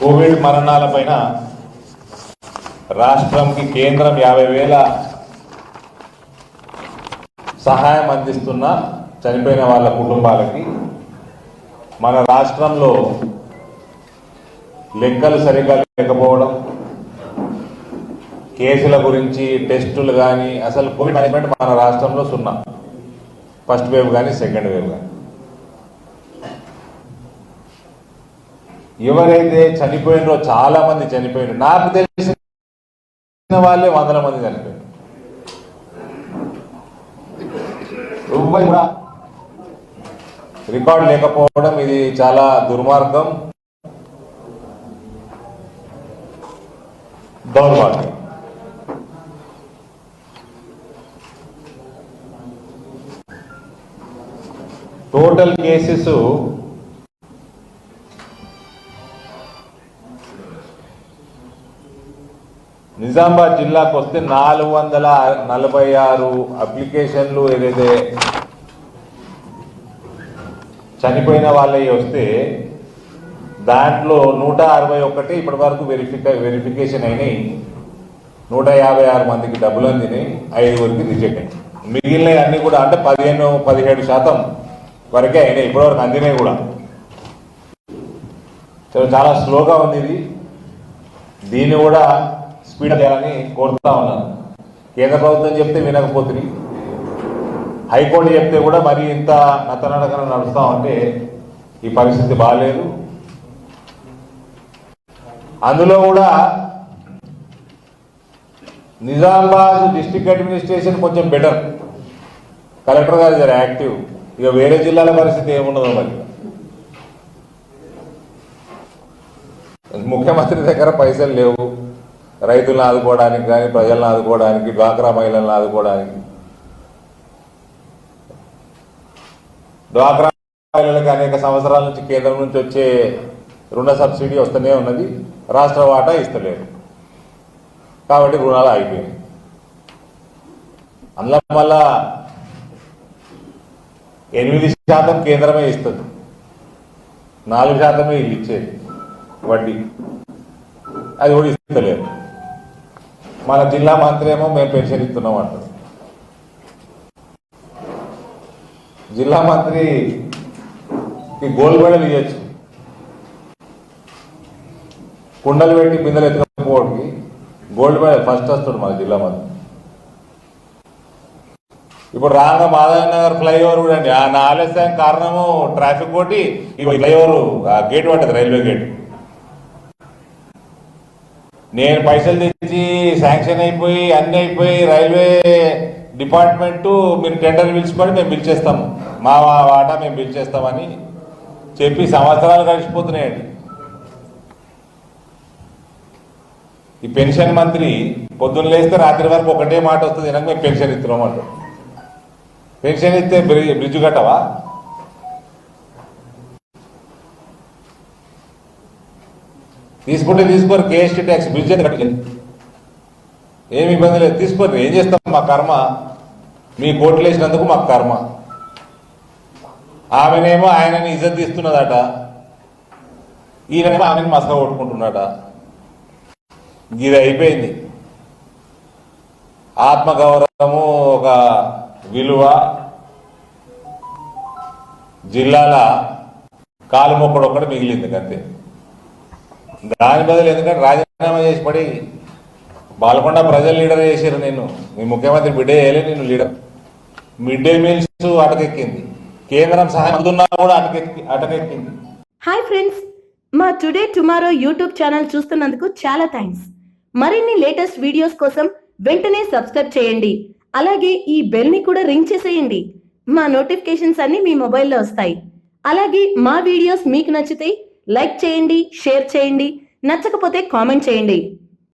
Covid మరణాలపైన రాష్ట్రంకి కేంద్రం 50,000 సహాయం అందిస్తున్న చనిపోయిన వాళ్ళ కుటుంబాలకి మన రాష్ట్రంలో లెక్కలు సరిగ్గా లేకపోవడం, కేసుల గురించి టెస్టులు కానీ అసలు కోవిడ్ మేనేజ్మెంట్ మన రాష్ట్రంలో సున్నా. ఫస్ట్ వేవ్ కానీ సెకండ్ వేవ్ కానీ ఎవరైతే చనిపోయినరో చాలా మంది చనిపోయినారు. నాకు తెలిసిన వాళ్ళే 100ల మంది చనిపోయారు. కూడా రికార్డు లేకపోవడం ఇది చాలా దుర్మార్గం, దౌర్భాగ్యం. టోటల్ కేసెస్ నిజామాబాద్ జిల్లాకు వస్తే 446 అప్లికేషన్లు ఏదైతే చనిపోయిన వాళ్ళవి వస్తే దాంట్లో 161 ఇప్పటి వరకు వెరిఫికేషన్ అయినాయి. 156 మందికి డబ్బులు అందినాయి, 5గురికి రిజెక్ట్ అయింది. మిగిలినవి అన్ని కూడా అంటే 15-17% వరకే అయినాయి, ఇప్పటివరకు అందినాయి కూడా. చాలా స్లోగా ఉంది ఇది. దీన్ని కూడా స్పీడ్ చేయాలని కోరుతా ఉన్నాను. కేంద్ర ప్రభుత్వం చెప్తే వినకపోతుంది, హైకోర్టు చెప్తే కూడా మరి ఇంత నత్తనడకన నడుస్తా ఉంటే ఈ పరిస్థితి బాగాలేదు. అందులో కూడా నిజామాబాద్ డిస్ట్రిక్ట్ అడ్మినిస్ట్రేషన్ కొంచెం బెటర్, కలెక్టర్ గారు జర యాక్టివ్. ఇక వేరే జిల్లాల పరిస్థితి ఏముండదు. మరి ముఖ్యమంత్రి దగ్గర పైసలు లేవు రైతులను ఆదుకోవడానికి కానీ, ప్రజలను ఆదుకోవడానికి, డ్వాక్రా మహిళలను ఆదుకోవడానికి. డ్వాక్రా మహిళలకు అనేక సంవత్సరాల నుంచి కేంద్రం నుంచి వచ్చే రుణ సబ్సిడీ వస్తూనే ఉన్నది, రాష్ట్ర వాటా ఇస్తలేరు కాబట్టి రుణాలు ఆగిపోయినాయి. అందులో మళ్ళా 8% కేంద్రమే ఇస్తుంది, 4% వీళ్ళు ఇచ్చేది వడ్డీ, అది కూడా ఇస్తలేరు. మన జిల్లా మంత్రి ఏమో మేము పెన్షన్ ఇస్తున్నాం అంటారు. జిల్లా మంత్రికి గోల్డ్ మెడల్ ఇవ్వచ్చు, కుండలు పెట్టి బిందెలు ఎత్తుకపోవడానికి గోల్డ్ మెడల్ ఫస్ట్ వస్తాడు మన జిల్లా మంత్రి. ఇప్పుడు రాంగ మాధవ్ నగర్ ఫ్లైఓవర్ కూడా అండి, ఆ ఆలస్యం కారణము ట్రాఫిక్ కొట్టి ఈ ఫ్లైఓవర్ గేట్ పడ్డది, రైల్వే గేట్. నేను పైసలు తెచ్చి శాంక్షన్ అయిపోయి అన్ని అయిపోయి రైల్వే డిపార్ట్మెంటు మీరు టెండర్ పిలుచుకొని మేము పిలిచేస్తాము, మా వాటా మేము పిలిచేస్తామని చెప్పి సంవత్సరాలు గడిచిపోతున్నాయండి. ఈ పెన్షన్ మంత్రి పొద్దున్న లేస్తే రాత్రి వరకు ఒకటే మాట వస్తుంది, నాకు మేము పెన్షన్ ఇస్తున్నాం అంటారు. పెన్షన్ ఇస్తే బ్రిడ్జ్ కట్టవా? తీసుకుంటే తీసుకోరు, కేఎస్టీ ట్యాక్స్ బ్రిడ్జ్ అని కట్టలేదు, ఏమి ఇబ్బంది లేదు, తీసుకోరు. ఏం చేస్తాం, మా కర్మ, మీ కోట్లు వేసినందుకు మాకు కర్మ. ఆమెనేమో ఆయనని ఇజ్జత్ తీస్తున్నదట, ఈయనేమో ఆమెను మసక కొట్టుకుంటున్నాడ. ఇది అయిపోయింది. ఆత్మగౌరవము, ఒక విలువ, జిల్లాల కాలు మొక్కడు ఒక్కటి మిగిలింది అంతే. దాని బదులు ఎందుకంటే రాజీనామా చేసి పడి బాలకొండ ప్రజలు లీడర్ చేశారు. నేను మీ ముఖ్యమంత్రి బిడ్డ చేయలే, నేను లీడర్. మిడ్ డే మీల్స్ అటకెక్కింది, కేంద్రం సహాయం అందున్నా కూడా అటకెక్కింది. హాయ్ ఫ్రెండ్స్, మా టుడే టుమారో యూట్యూబ్ ఛానల్ చూస్తున్నందుకు చాలా థ్యాంక్స్. మరిన్ని లేటెస్ట్ వీడియోస్ కోసం వెంటనే సబ్స్క్రైబ్ చేయండి. అలాగే ఈ బెల్ ని కూడా రింగ్ చేసేయండి. మా నోటిఫికేషన్స్ అన్ని మీ మొబైల్లో వస్తాయి. అలాగే మా వీడియోస్ మీకు నచ్చితే లైక్ చేయండి, షేర్ చేయండి, నచ్చకపోతే కామెంట్ చేయండి.